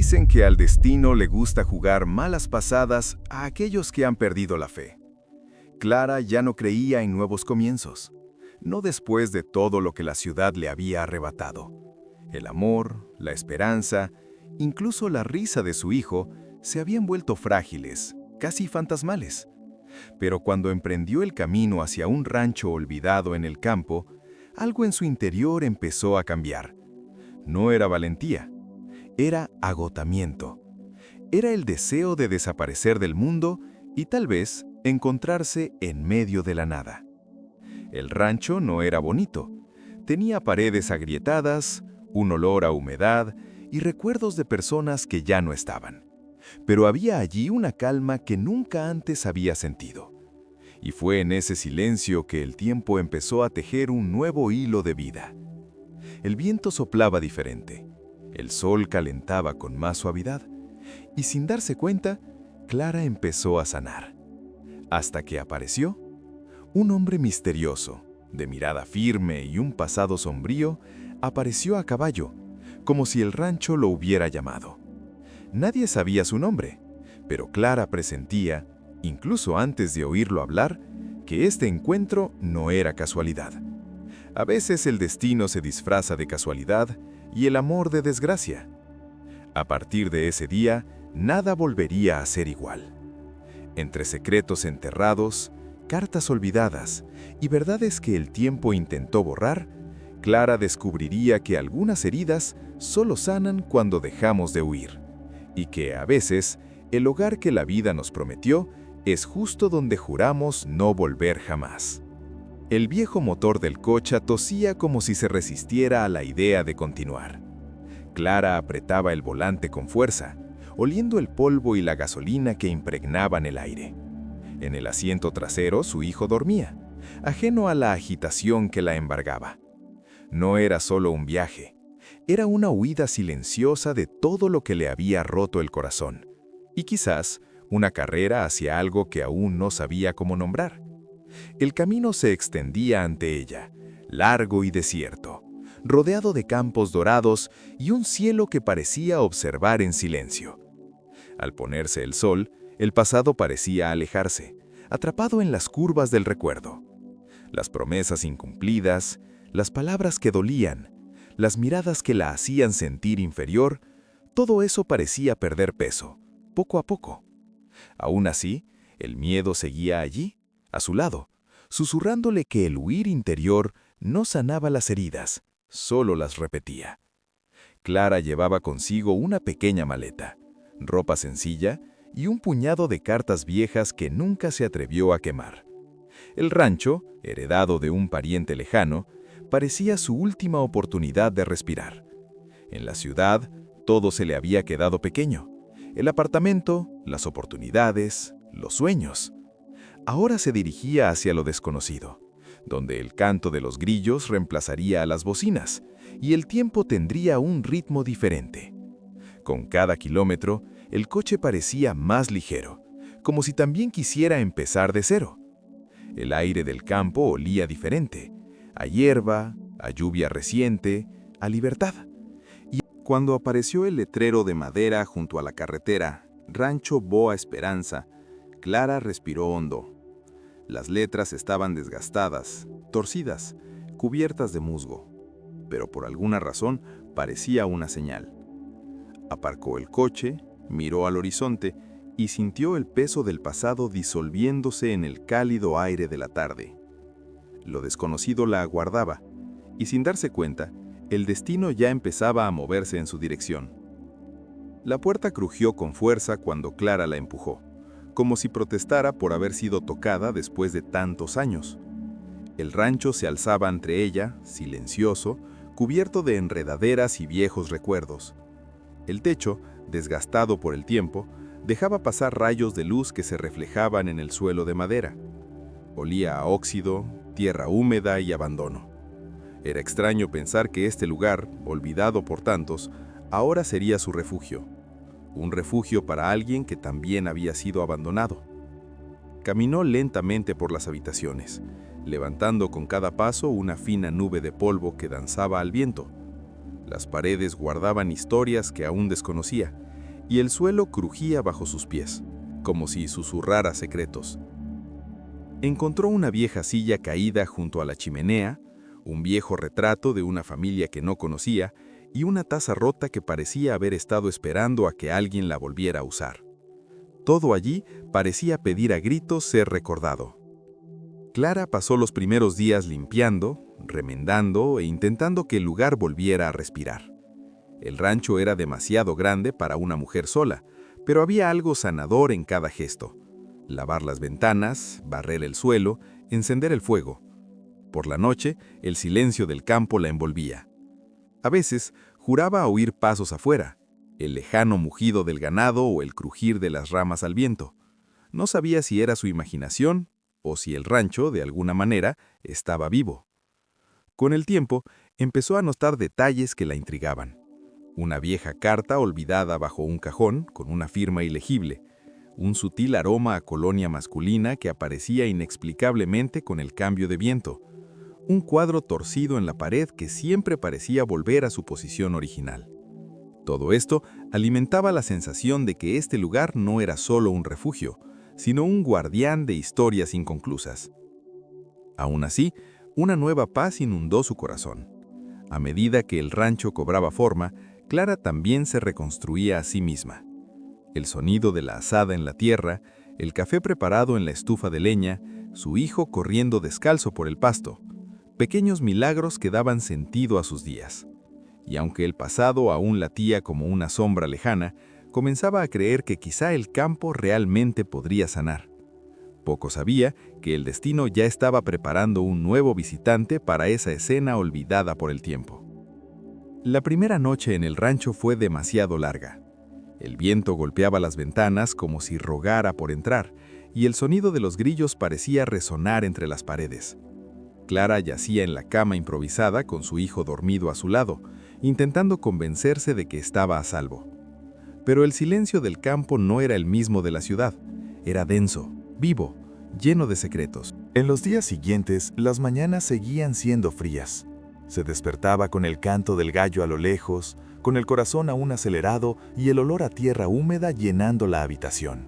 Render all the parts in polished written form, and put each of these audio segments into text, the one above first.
Dicen que al destino le gusta jugar malas pasadas a aquellos que han perdido la fe. Clara ya no creía en nuevos comienzos, no después de todo lo que la ciudad le había arrebatado. El amor, la esperanza, incluso la risa de su hijo se habían vuelto frágiles, casi fantasmales. Pero cuando emprendió el camino hacia un rancho olvidado en el campo, algo en su interior empezó a cambiar. No era valentía, era agotamiento. Era el deseo de desaparecer del mundo y tal vez encontrarse en medio de la nada. El rancho no era bonito. Tenía paredes agrietadas, un olor a humedad y recuerdos de personas que ya no estaban. Pero había allí una calma que nunca antes había sentido. Y fue en ese silencio que el tiempo empezó a tejer un nuevo hilo de vida. El viento soplaba diferente. El sol calentaba con más suavidad. Y sin darse cuenta, Clara empezó a sanar. Hasta que apareció un hombre misterioso, de mirada firme y un pasado sombrío, apareció a caballo, como si el rancho lo hubiera llamado. Nadie sabía su nombre, pero Clara presentía, incluso antes de oírlo hablar, que este encuentro no era casualidad. A veces el destino se disfraza de casualidad y el amor de desgracia. A partir de ese día, nada volvería a ser igual. Entre secretos enterrados, cartas olvidadas y verdades que el tiempo intentó borrar, Clara descubriría que algunas heridas solo sanan cuando dejamos de huir, y que a veces el hogar que la vida nos prometió es justo donde juramos no volver jamás. El viejo motor del coche tosía como si se resistiera a la idea de continuar. Clara apretaba el volante con fuerza, oliendo el polvo y la gasolina que impregnaban el aire. En el asiento trasero su hijo dormía, ajeno a la agitación que la embargaba. No era solo un viaje, era una huida silenciosa de todo lo que le había roto el corazón, y quizás una carrera hacia algo que aún no sabía cómo nombrar. El camino se extendía ante ella, largo y desierto, rodeado de campos dorados y un cielo que parecía observar en silencio. Al ponerse el sol, el pasado parecía alejarse, atrapado en las curvas del recuerdo. Las promesas incumplidas, las palabras que dolían, las miradas que la hacían sentir inferior, todo eso parecía perder peso, poco a poco. Aún así, el miedo seguía allí, a su lado, susurrándole que el huir interior no sanaba las heridas, solo las repetía. Clara llevaba consigo una pequeña maleta, ropa sencilla y un puñado de cartas viejas que nunca se atrevió a quemar. El rancho, heredado de un pariente lejano, parecía su última oportunidad de respirar. En la ciudad, todo se le había quedado pequeño. El apartamento, las oportunidades, los sueños. Ahora se dirigía hacia lo desconocido, donde el canto de los grillos reemplazaría a las bocinas y el tiempo tendría un ritmo diferente. Con cada kilómetro, el coche parecía más ligero, como si también quisiera empezar de cero. El aire del campo olía diferente, a hierba, a lluvia reciente, a libertad. Y cuando apareció el letrero de madera junto a la carretera, Rancho Boa Esperanza, Clara respiró hondo. Las letras estaban desgastadas, torcidas, cubiertas de musgo, pero por alguna razón parecía una señal. Aparcó el coche, miró al horizonte y sintió el peso del pasado disolviéndose en el cálido aire de la tarde. Lo desconocido la aguardaba, y sin darse cuenta, el destino ya empezaba a moverse en su dirección. La puerta crujió con fuerza cuando Clara la empujó, como si protestara por haber sido tocada después de tantos años. El rancho se alzaba ante ella, silencioso, cubierto de enredaderas y viejos recuerdos. El techo, desgastado por el tiempo, dejaba pasar rayos de luz que se reflejaban en el suelo de madera. Olía a óxido, tierra húmeda y abandono. Era extraño pensar que este lugar, olvidado por tantos, ahora sería su refugio. Un refugio para alguien que también había sido abandonado. Caminó lentamente por las habitaciones, levantando con cada paso una fina nube de polvo que danzaba al viento. Las paredes guardaban historias que aún desconocía, y el suelo crujía bajo sus pies, como si susurrara secretos. Encontró una vieja silla caída junto a la chimenea, un viejo retrato de una familia que no conocía y una taza rota que parecía haber estado esperando a que alguien la volviera a usar. Todo allí parecía pedir a gritos ser recordado. Clara pasó los primeros días limpiando, remendando e intentando que el lugar volviera a respirar. El rancho era demasiado grande para una mujer sola, pero había algo sanador en cada gesto. Lavar las ventanas, barrer el suelo, encender el fuego. Por la noche, el silencio del campo la envolvía. A veces, juraba oír pasos afuera, el lejano mugido del ganado o el crujir de las ramas al viento. No sabía si era su imaginación o si el rancho, de alguna manera, estaba vivo. Con el tiempo, empezó a notar detalles que la intrigaban. Una vieja carta olvidada bajo un cajón con una firma ilegible, un sutil aroma a colonia masculina que aparecía inexplicablemente con el cambio de viento, un cuadro torcido en la pared que siempre parecía volver a su posición original. Todo esto alimentaba la sensación de que este lugar no era solo un refugio, sino un guardián de historias inconclusas. Aún así, una nueva paz inundó su corazón. A medida que el rancho cobraba forma, Clara también se reconstruía a sí misma. El sonido de la azada en la tierra, el café preparado en la estufa de leña, su hijo corriendo descalzo por el pasto, pequeños milagros que daban sentido a sus días. Y aunque el pasado aún latía como una sombra lejana, comenzaba a creer que quizá el campo realmente podría sanar. Poco sabía que el destino ya estaba preparando un nuevo visitante para esa escena olvidada por el tiempo. La primera noche en el rancho fue demasiado larga. El viento golpeaba las ventanas como si rogara por entrar, y el sonido de los grillos parecía resonar entre las paredes. Clara yacía en la cama improvisada con su hijo dormido a su lado, intentando convencerse de que estaba a salvo. Pero el silencio del campo no era el mismo de la ciudad. Era denso, vivo, lleno de secretos. En los días siguientes, las mañanas seguían siendo frías. Se despertaba con el canto del gallo a lo lejos, con el corazón aún acelerado y el olor a tierra húmeda llenando la habitación.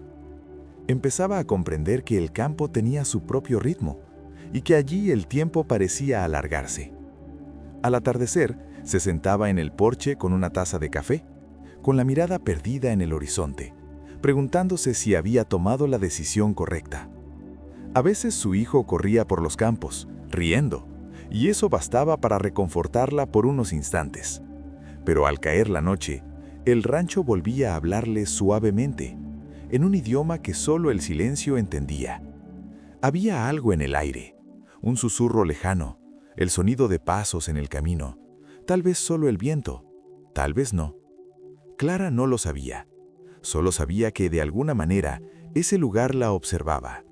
Empezaba a comprender que el campo tenía su propio ritmo y que allí el tiempo parecía alargarse. Al atardecer, se sentaba en el porche con una taza de café, con la mirada perdida en el horizonte, preguntándose si había tomado la decisión correcta. A veces su hijo corría por los campos, riendo, y eso bastaba para reconfortarla por unos instantes. Pero al caer la noche, el rancho volvía a hablarle suavemente, en un idioma que solo el silencio entendía. Había algo en el aire, un susurro lejano, el sonido de pasos en el camino, tal vez solo el viento, tal vez no. Clara no lo sabía, solo sabía que de alguna manera ese lugar la observaba.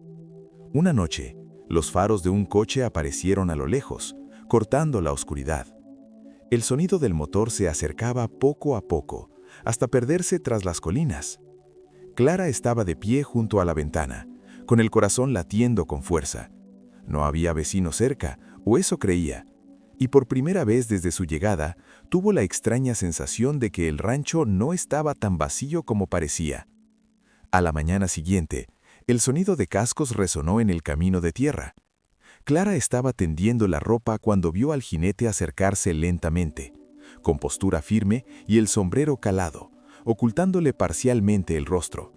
Una noche, los faros de un coche aparecieron a lo lejos, cortando la oscuridad. El sonido del motor se acercaba poco a poco, hasta perderse tras las colinas. Clara estaba de pie junto a la ventana, con el corazón latiendo con fuerza. No había vecino cerca, o eso creía, y por primera vez desde su llegada, tuvo la extraña sensación de que el rancho no estaba tan vacío como parecía. A la mañana siguiente, el sonido de cascos resonó en el camino de tierra. Clara estaba tendiendo la ropa cuando vio al jinete acercarse lentamente, con postura firme y el sombrero calado, ocultándole parcialmente el rostro.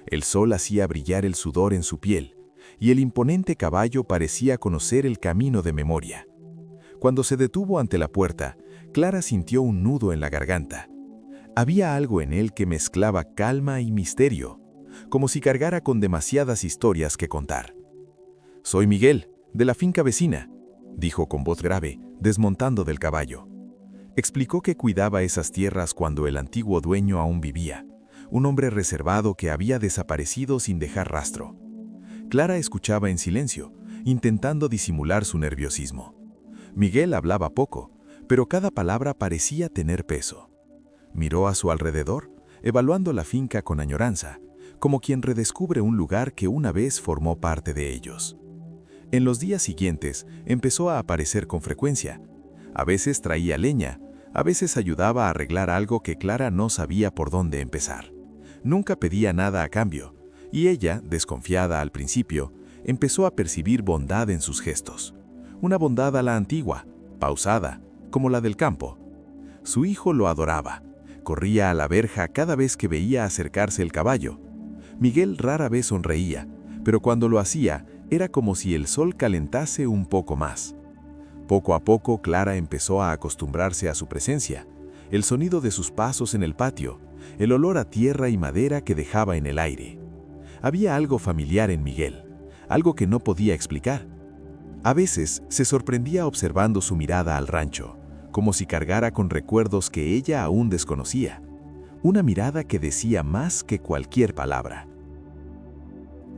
El sol hacía brillar el sudor en su piel, y el imponente caballo parecía conocer el camino de memoria. Cuando se detuvo ante la puerta, Clara sintió un nudo en la garganta. Había algo en él que mezclaba calma y misterio, como si cargara con demasiadas historias que contar. «Soy Miguel, de la finca vecina», dijo con voz grave, desmontando del caballo. Explicó que cuidaba esas tierras cuando el antiguo dueño aún vivía, un hombre reservado que había desaparecido sin dejar rastro. Clara escuchaba en silencio, intentando disimular su nerviosismo. Miguel hablaba poco, pero cada palabra parecía tener peso. Miró a su alrededor, evaluando la finca con añoranza, como quien redescubre un lugar que una vez formó parte de ellos. En los días siguientes empezó a aparecer con frecuencia. A veces traía leña, A veces ayudaba a arreglar algo que Clara no sabía por dónde empezar. Nunca pedía nada a cambio, y ella, desconfiada al principio, empezó a percibir bondad en sus gestos. Una bondad a la antigua, pausada, como la del campo. Su hijo lo adoraba. Corría a la verja cada vez que veía acercarse el caballo. Miguel rara vez sonreía, pero cuando lo hacía, era como si el sol calentase un poco más. Poco a poco, Clara empezó a acostumbrarse a su presencia, el sonido de sus pasos en el patio, el olor a tierra y madera que dejaba en el aire. Había algo familiar en Miguel, algo que no podía explicar. A veces se sorprendía observando su mirada al rancho, como si cargara con recuerdos que ella aún desconocía. Una mirada que decía más que cualquier palabra.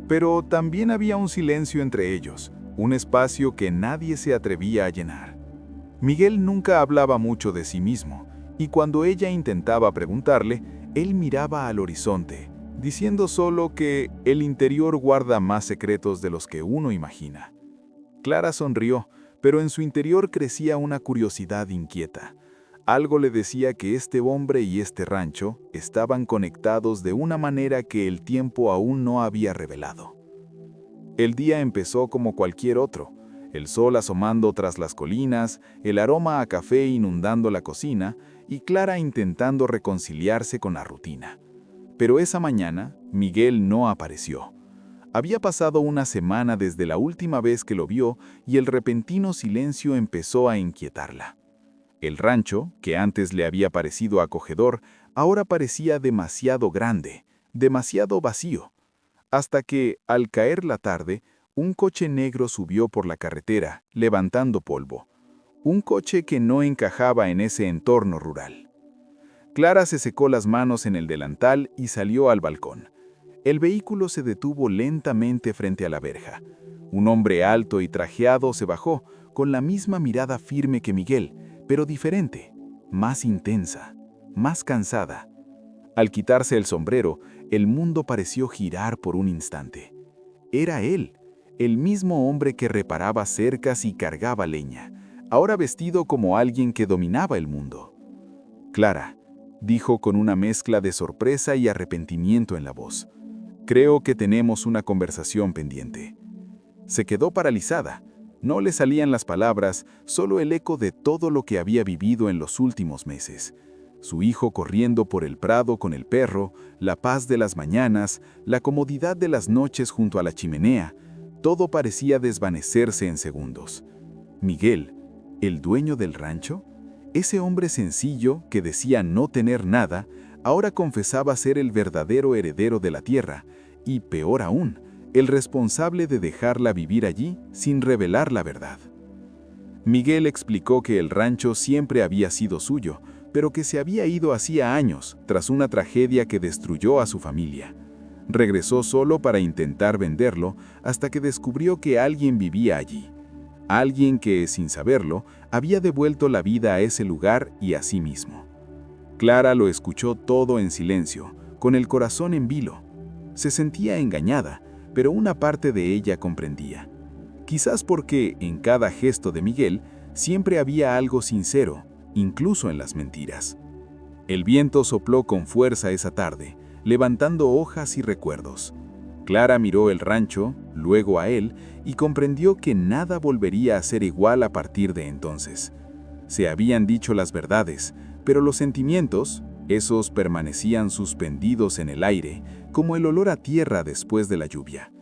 Pero también había un silencio entre ellos, un espacio que nadie se atrevía a llenar. Miguel nunca hablaba mucho de sí mismo, y cuando ella intentaba preguntarle, él miraba al horizonte, diciendo solo que el interior guarda más secretos de los que uno imagina. Clara sonrió, pero en su interior crecía una curiosidad inquieta. Algo le decía que este hombre y este rancho estaban conectados de una manera que el tiempo aún no había revelado. El día empezó como cualquier otro, el sol asomando tras las colinas, el aroma a café inundando la cocina y Clara intentando reconciliarse con la rutina. Pero esa mañana, Miguel no apareció. Había pasado una semana desde la última vez que lo vio y el repentino silencio empezó a inquietarla. El rancho, que antes le había parecido acogedor, ahora parecía demasiado grande, demasiado vacío. Hasta que, al caer la tarde, un coche negro subió por la carretera, levantando polvo. Un coche que no encajaba en ese entorno rural. Clara se secó las manos en el delantal y salió al balcón. El vehículo se detuvo lentamente frente a la verja. Un hombre alto y trajeado se bajó, con la misma mirada firme que Miguel, pero diferente, más intensa, más cansada. Al quitarse el sombrero, el mundo pareció girar por un instante. Era él, el mismo hombre que reparaba cercas y cargaba leña, ahora vestido como alguien que dominaba el mundo. «Clara», dijo con una mezcla de sorpresa y arrepentimiento en la voz, «creo que tenemos una conversación pendiente». Se quedó paralizada. No le salían las palabras, solo el eco de todo lo que había vivido en los últimos meses. Su hijo corriendo por el prado con el perro, la paz de las mañanas, la comodidad de las noches junto a la chimenea, todo parecía desvanecerse en segundos. Miguel, el dueño del rancho, ese hombre sencillo que decía no tener nada, ahora confesaba ser el verdadero heredero de la tierra, y peor aún, el responsable de dejarla vivir allí sin revelar la verdad. Miguel explicó que el rancho siempre había sido suyo, pero que se había ido hacía años, tras una tragedia que destruyó a su familia. Regresó solo para intentar venderlo, hasta que descubrió que alguien vivía allí. Alguien que, sin saberlo, había devuelto la vida a ese lugar y a sí mismo. Clara lo escuchó todo en silencio, con el corazón en vilo. Se sentía engañada, pero una parte de ella comprendía. Quizás porque, en cada gesto de Miguel, siempre había algo sincero, incluso en las mentiras. El viento sopló con fuerza esa tarde, levantando hojas y recuerdos. Clara miró el rancho, luego a él, y comprendió que nada volvería a ser igual a partir de entonces. Se habían dicho las verdades, pero los sentimientos, esos permanecían suspendidos en el aire, como el olor a tierra después de la lluvia.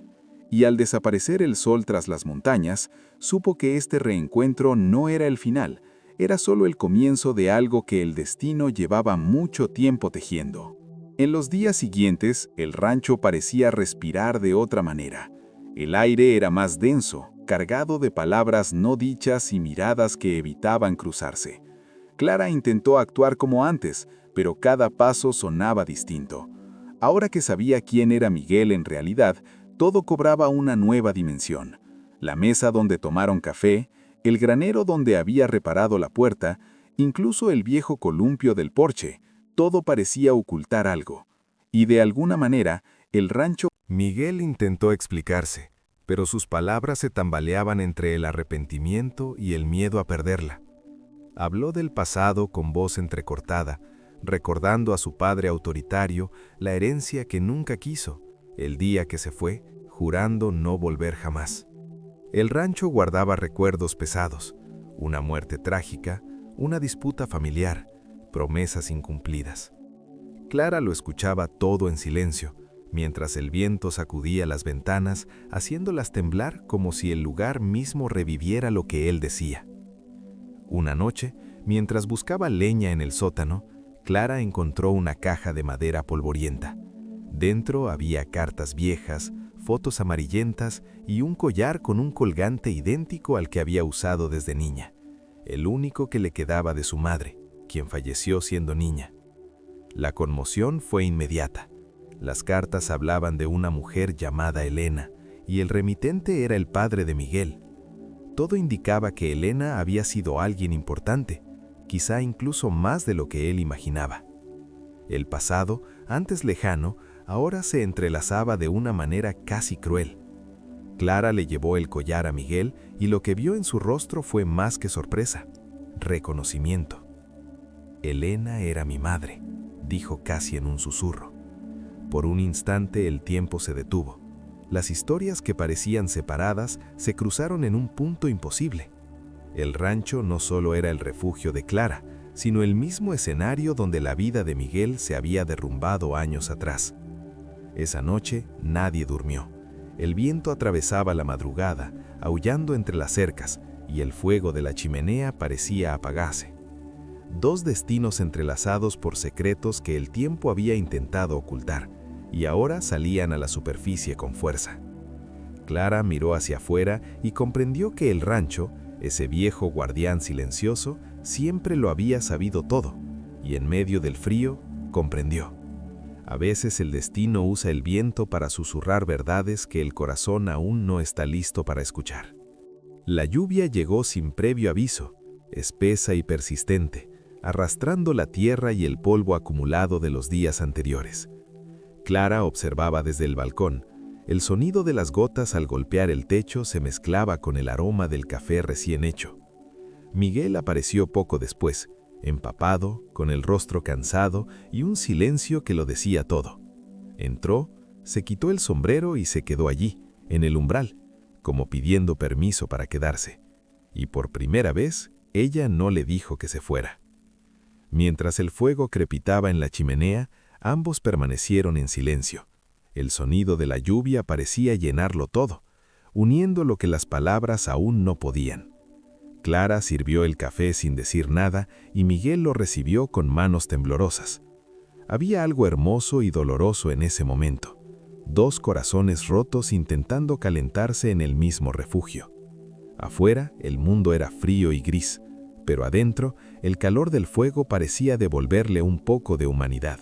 Y al desaparecer el sol tras las montañas, supo que este reencuentro no era el final, era solo el comienzo de algo que el destino llevaba mucho tiempo tejiendo. En los días siguientes, el rancho parecía respirar de otra manera. El aire era más denso, cargado de palabras no dichas y miradas que evitaban cruzarse. Clara intentó actuar como antes, pero cada paso sonaba distinto. Ahora que sabía quién era Miguel en realidad, todo cobraba una nueva dimensión. La mesa donde tomaron café, el granero donde había reparado la puerta, incluso el viejo columpio del porche, todo parecía ocultar algo. Y de alguna manera, el rancho... Miguel intentó explicarse, pero sus palabras se tambaleaban entre el arrepentimiento y el miedo a perderla. Habló del pasado con voz entrecortada, recordando a su padre autoritario la herencia que nunca quiso, el día que se fue, jurando no volver jamás. El rancho guardaba recuerdos pesados, una muerte trágica, una disputa familiar, promesas incumplidas. Clara lo escuchaba todo en silencio, mientras el viento sacudía las ventanas, haciéndolas temblar como si el lugar mismo reviviera lo que él decía. Una noche, mientras buscaba leña en el sótano, Clara encontró una caja de madera polvorienta. Dentro había cartas viejas, fotos amarillentas y un collar con un colgante idéntico al que había usado desde niña, el único que le quedaba de su madre, quien falleció siendo niña. La conmoción fue inmediata. Las cartas hablaban de una mujer llamada Elena, y el remitente era el padre de Miguel. Todo indicaba que Elena había sido alguien importante, quizá incluso más de lo que él imaginaba. El pasado, antes lejano, ahora se entrelazaba de una manera casi cruel. Clara le llevó el collar a Miguel y lo que vio en su rostro fue más que sorpresa, reconocimiento. «Elena era mi madre», dijo casi en un susurro. Por un instante el tiempo se detuvo. Las historias que parecían separadas se cruzaron en un punto imposible. El rancho no solo era el refugio de Clara, sino el mismo escenario donde la vida de Miguel se había derrumbado años atrás. Esa noche nadie durmió. El viento atravesaba la madrugada, aullando entre las cercas, y el fuego de la chimenea parecía apagarse. Dos destinos entrelazados por secretos que el tiempo había intentado ocultar, y ahora salían a la superficie con fuerza. Clara miró hacia afuera y comprendió que el rancho, ese viejo guardián silencioso, siempre lo había sabido todo, y en medio del frío, comprendió. A veces el destino usa el viento para susurrar verdades que el corazón aún no está listo para escuchar. La lluvia llegó sin previo aviso, espesa y persistente, arrastrando la tierra y el polvo acumulado de los días anteriores. Clara observaba desde el balcón. El sonido de las gotas al golpear el techo se mezclaba con el aroma del café recién hecho. Miguel apareció poco después, empapado, con el rostro cansado y un silencio que lo decía todo. Entró, se quitó el sombrero y se quedó allí, en el umbral, como pidiendo permiso para quedarse. Y por primera vez, ella no le dijo que se fuera. Mientras el fuego crepitaba en la chimenea, ambos permanecieron en silencio. El sonido de la lluvia parecía llenarlo todo, uniendo lo que las palabras aún no podían. Clara sirvió el café sin decir nada y Miguel lo recibió con manos temblorosas. Había algo hermoso y doloroso en ese momento. Dos corazones rotos intentando calentarse en el mismo refugio. Afuera, el mundo era frío y gris, pero adentro, el calor del fuego parecía devolverle un poco de humanidad.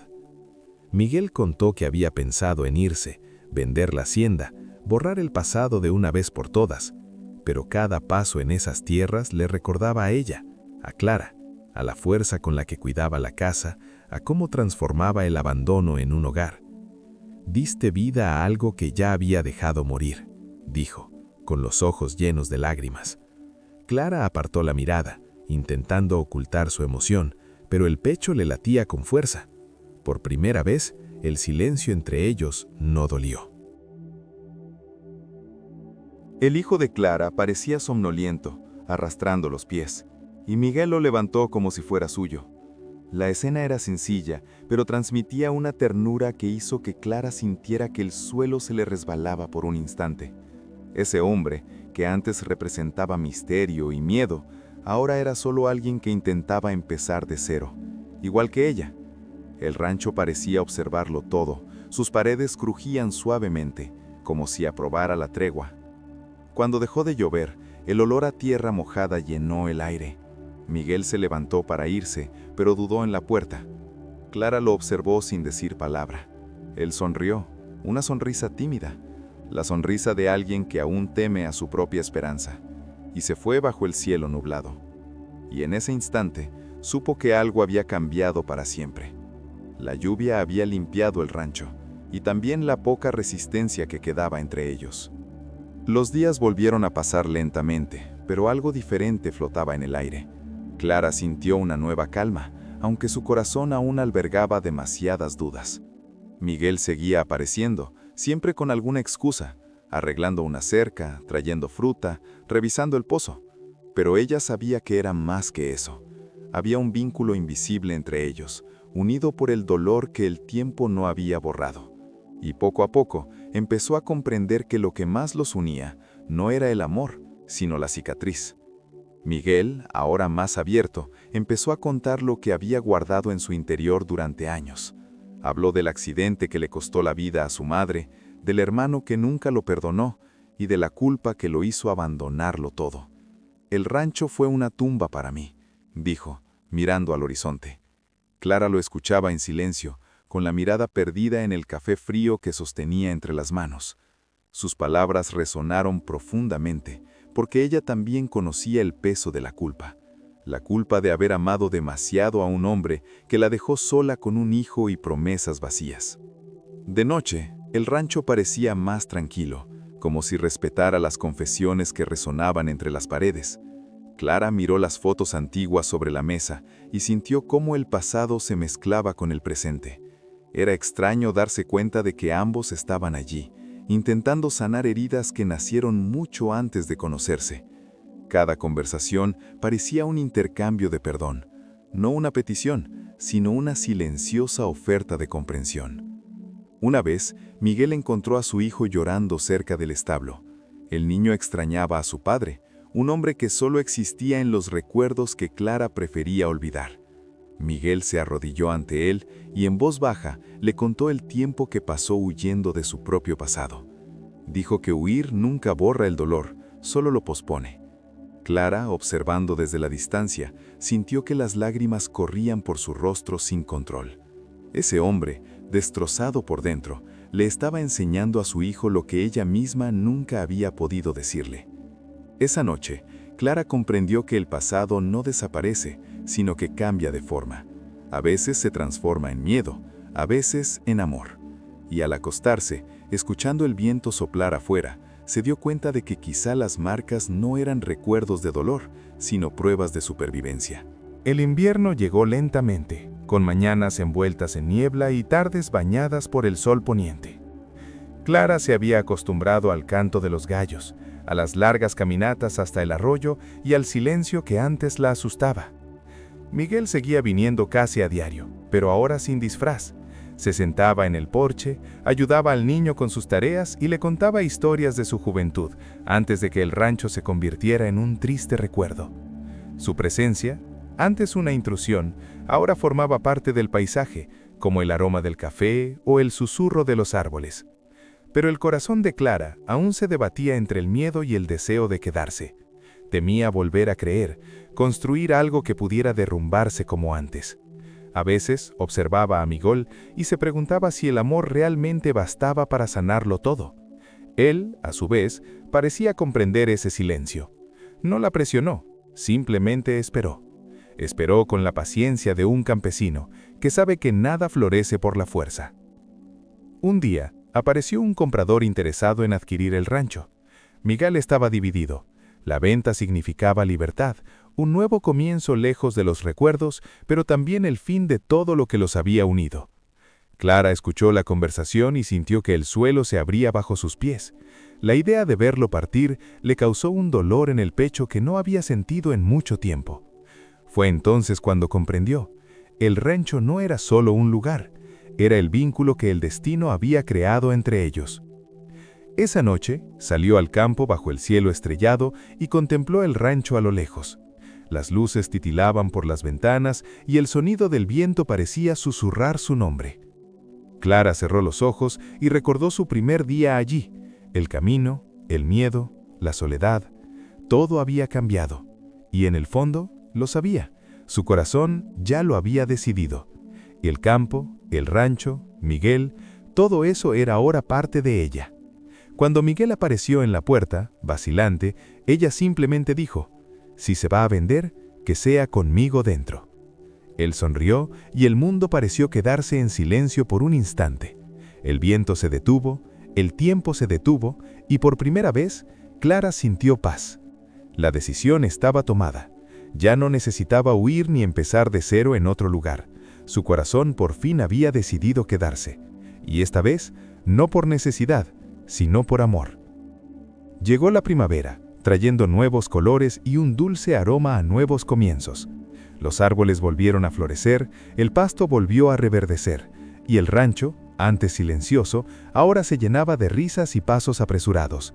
Miguel contó que había pensado en irse, vender la hacienda, borrar el pasado de una vez por todas, pero cada paso en esas tierras le recordaba a ella, a Clara, a la fuerza con la que cuidaba la casa, a cómo transformaba el abandono en un hogar. «Diste vida a algo que ya había dejado morir», dijo, con los ojos llenos de lágrimas. Clara apartó la mirada, intentando ocultar su emoción, pero el pecho le latía con fuerza. Por primera vez, el silencio entre ellos no dolió. El hijo de Clara parecía somnoliento, arrastrando los pies, y Miguel lo levantó como si fuera suyo. La escena era sencilla, pero transmitía una ternura que hizo que Clara sintiera que el suelo se le resbalaba por un instante. Ese hombre, que antes representaba misterio y miedo, ahora era solo alguien que intentaba empezar de cero, igual que ella. El rancho parecía observarlo todo, sus paredes crujían suavemente, como si aprobara la tregua. Cuando dejó de llover, el olor a tierra mojada llenó el aire. Miguel se levantó para irse, pero dudó en la puerta. Clara lo observó sin decir palabra. Él sonrió, una sonrisa tímida, la sonrisa de alguien que aún teme a su propia esperanza, y se fue bajo el cielo nublado. Y en ese instante, supo que algo había cambiado para siempre. La lluvia había limpiado el rancho, y también la poca resistencia que quedaba entre ellos. Los días volvieron a pasar lentamente, pero algo diferente flotaba en el aire. Clara sintió una nueva calma, aunque su corazón aún albergaba demasiadas dudas. Miguel seguía apareciendo, siempre con alguna excusa, arreglando una cerca, trayendo fruta, revisando el pozo. Pero ella sabía que era más que eso. Había un vínculo invisible entre ellos, unido por el dolor que el tiempo no había borrado. Y poco a poco empezó a comprender que lo que más los unía no era el amor, sino la cicatriz. Miguel, ahora más abierto, empezó a contar lo que había guardado en su interior durante años. Habló del accidente que le costó la vida a su madre, del hermano que nunca lo perdonó y de la culpa que lo hizo abandonarlo todo. «El rancho fue una tumba para mí», dijo, mirando al horizonte. Clara lo escuchaba en silencio, con la mirada perdida en el café frío que sostenía entre las manos. Sus palabras resonaron profundamente, porque ella también conocía el peso de la culpa de haber amado demasiado a un hombre que la dejó sola con un hijo y promesas vacías. De noche, el rancho parecía más tranquilo, como si respetara las confesiones que resonaban entre las paredes. Clara miró las fotos antiguas sobre la mesa y sintió cómo el pasado se mezclaba con el presente. Era extraño darse cuenta de que ambos estaban allí, intentando sanar heridas que nacieron mucho antes de conocerse. Cada conversación parecía un intercambio de perdón, no una petición, sino una silenciosa oferta de comprensión. Una vez, Miguel encontró a su hijo llorando cerca del establo. El niño extrañaba a su padre, un hombre que solo existía en los recuerdos que Clara prefería olvidar. Miguel se arrodilló ante él y en voz baja le contó el tiempo que pasó huyendo de su propio pasado. Dijo que huir nunca borra el dolor, solo lo pospone. Clara, observando desde la distancia, sintió que las lágrimas corrían por su rostro sin control. Ese hombre, destrozado por dentro, le estaba enseñando a su hijo lo que ella misma nunca había podido decirle. Esa noche, Clara comprendió que el pasado no desaparece, sino que cambia de forma. A veces se transforma en miedo, a veces en amor. Y al acostarse, escuchando el viento soplar afuera, se dio cuenta de que quizá las marcas no eran recuerdos de dolor, sino pruebas de supervivencia. El invierno llegó lentamente, con mañanas envueltas en niebla y tardes bañadas por el sol poniente. Clara se había acostumbrado al canto de los gallos, a las largas caminatas hasta el arroyo y al silencio que antes la asustaba. Miguel seguía viniendo casi a diario, pero ahora sin disfraz. Se sentaba en el porche, ayudaba al niño con sus tareas y le contaba historias de su juventud, antes de que el rancho se convirtiera en un triste recuerdo. Su presencia, antes una intrusión, ahora formaba parte del paisaje, como el aroma del café o el susurro de los árboles. Pero el corazón de Clara aún se debatía entre el miedo y el deseo de quedarse. Temía volver a creer, construir algo que pudiera derrumbarse como antes. A veces observaba a Miguel y se preguntaba si el amor realmente bastaba para sanarlo todo. Él, a su vez, parecía comprender ese silencio. No la presionó, simplemente esperó. Esperó con la paciencia de un campesino que sabe que nada florece por la fuerza. Un día, apareció un comprador interesado en adquirir el rancho. Miguel estaba dividido. La venta significaba libertad, un nuevo comienzo lejos de los recuerdos, pero también el fin de todo lo que los había unido. Clara escuchó la conversación y sintió que el suelo se abría bajo sus pies. La idea de verlo partir le causó un dolor en el pecho que no había sentido en mucho tiempo. Fue entonces cuando comprendió. El rancho no era solo un lugar, era el vínculo que el destino había creado entre ellos. Esa noche salió al campo bajo el cielo estrellado y contempló el rancho a lo lejos. Las luces titilaban por las ventanas y el sonido del viento parecía susurrar su nombre. Clara cerró los ojos y recordó su primer día allí. El camino, el miedo, la soledad, todo había cambiado. Y en el fondo, lo sabía. Su corazón ya lo había decidido. El campo, el rancho, Miguel, todo eso era ahora parte de ella. Cuando Miguel apareció en la puerta, vacilante, ella simplemente dijo: «Si se va a vender, que sea conmigo dentro». Él sonrió y el mundo pareció quedarse en silencio por un instante. El viento se detuvo, el tiempo se detuvo y por primera vez, Clara sintió paz. La decisión estaba tomada. Ya no necesitaba huir ni empezar de cero en otro lugar. Su corazón por fin había decidido quedarse. Y esta vez, no por necesidad, sino por amor. Llegó la primavera, trayendo nuevos colores y un dulce aroma a nuevos comienzos. Los árboles volvieron a florecer, el pasto volvió a reverdecer, y el rancho, antes silencioso, ahora se llenaba de risas y pasos apresurados.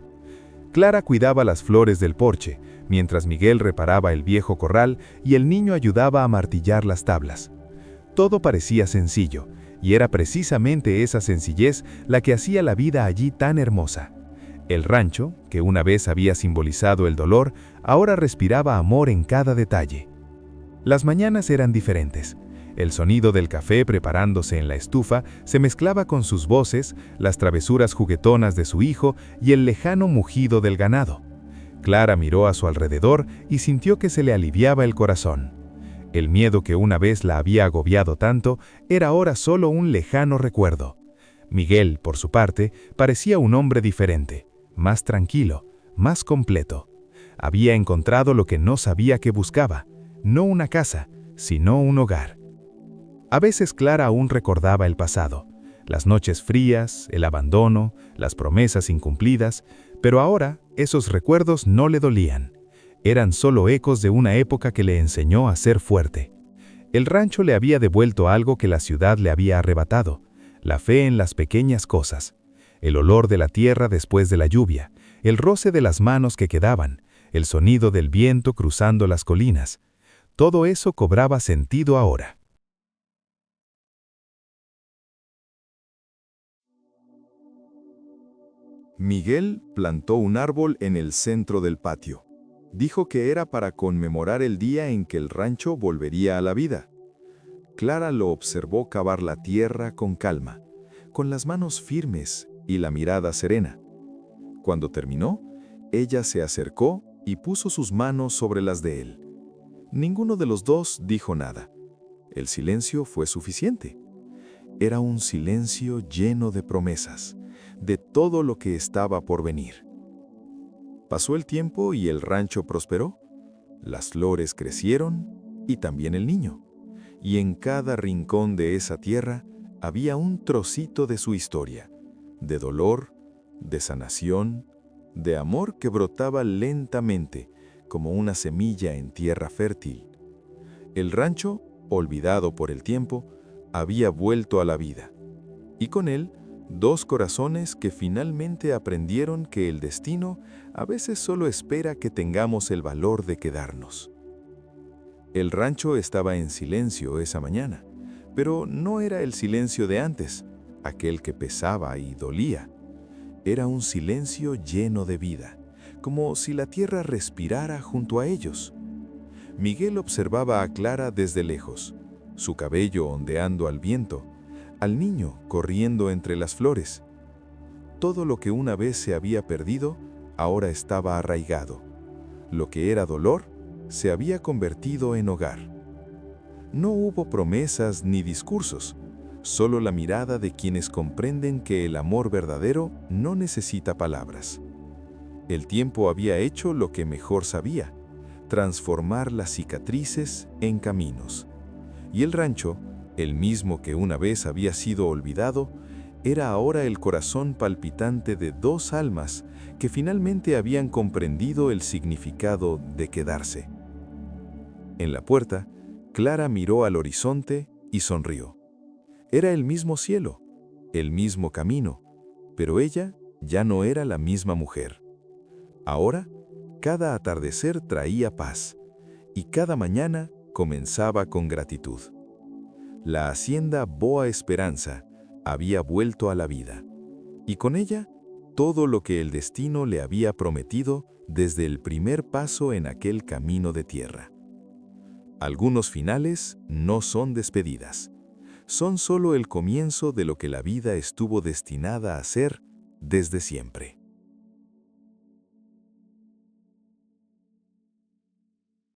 Clara cuidaba las flores del porche, mientras Miguel reparaba el viejo corral y el niño ayudaba a martillar las tablas. Todo parecía sencillo, y era precisamente esa sencillez la que hacía la vida allí tan hermosa. El rancho, que una vez había simbolizado el dolor, ahora respiraba amor en cada detalle. Las mañanas eran diferentes. El sonido del café preparándose en la estufa se mezclaba con sus voces, las travesuras juguetonas de su hijo y el lejano mugido del ganado. Clara miró a su alrededor y sintió que se le aliviaba el corazón. El miedo que una vez la había agobiado tanto era ahora solo un lejano recuerdo. Miguel, por su parte, parecía un hombre diferente, más tranquilo, más completo. Había encontrado lo que no sabía que buscaba, no una casa, sino un hogar. A veces Clara aún recordaba el pasado, las noches frías, el abandono, las promesas incumplidas, pero ahora esos recuerdos no le dolían. Eran solo ecos de una época que le enseñó a ser fuerte. El rancho le había devuelto algo que la ciudad le había arrebatado, la fe en las pequeñas cosas, el olor de la tierra después de la lluvia, el roce de las manos que quedaban, el sonido del viento cruzando las colinas. Todo eso cobraba sentido ahora. Miguel plantó un árbol en el centro del patio. Dijo que era para conmemorar el día en que el rancho volvería a la vida. Clara lo observó cavar la tierra con calma, con las manos firmes y la mirada serena. Cuando terminó, ella se acercó y puso sus manos sobre las de él. Ninguno de los dos dijo nada. El silencio fue suficiente. Era un silencio lleno de promesas, de todo lo que estaba por venir. Pasó el tiempo y el rancho prosperó. Las flores crecieron y también el niño. Y en cada rincón de esa tierra había un trocito de su historia, de dolor, de sanación, de amor que brotaba lentamente, como una semilla en tierra fértil. El rancho, olvidado por el tiempo, había vuelto a la vida. Y con él, dos corazones que finalmente aprendieron que el destino a veces solo espera que tengamos el valor de quedarnos. El rancho estaba en silencio esa mañana, pero no era el silencio de antes, aquel que pesaba y dolía. Era un silencio lleno de vida, como si la tierra respirara junto a ellos. Miguel observaba a Clara desde lejos, su cabello ondeando al viento, al niño corriendo entre las flores. Todo lo que una vez se había perdido, ahora estaba arraigado. Lo que era dolor, se había convertido en hogar. No hubo promesas ni discursos, solo la mirada de quienes comprenden que el amor verdadero no necesita palabras. El tiempo había hecho lo que mejor sabía, transformar las cicatrices en caminos. Y el rancho, el mismo que una vez había sido olvidado, era ahora el corazón palpitante de dos almas que finalmente habían comprendido el significado de quedarse. En la puerta, Clara miró al horizonte y sonrió. Era el mismo cielo, el mismo camino, pero ella ya no era la misma mujer. Ahora, cada atardecer traía paz, y cada mañana comenzaba con gratitud. La hacienda Boa Esperanza había vuelto a la vida, y con ella todo lo que el destino le había prometido desde el primer paso en aquel camino de tierra. Algunos finales no son despedidas, son solo el comienzo de lo que la vida estuvo destinada a ser desde siempre.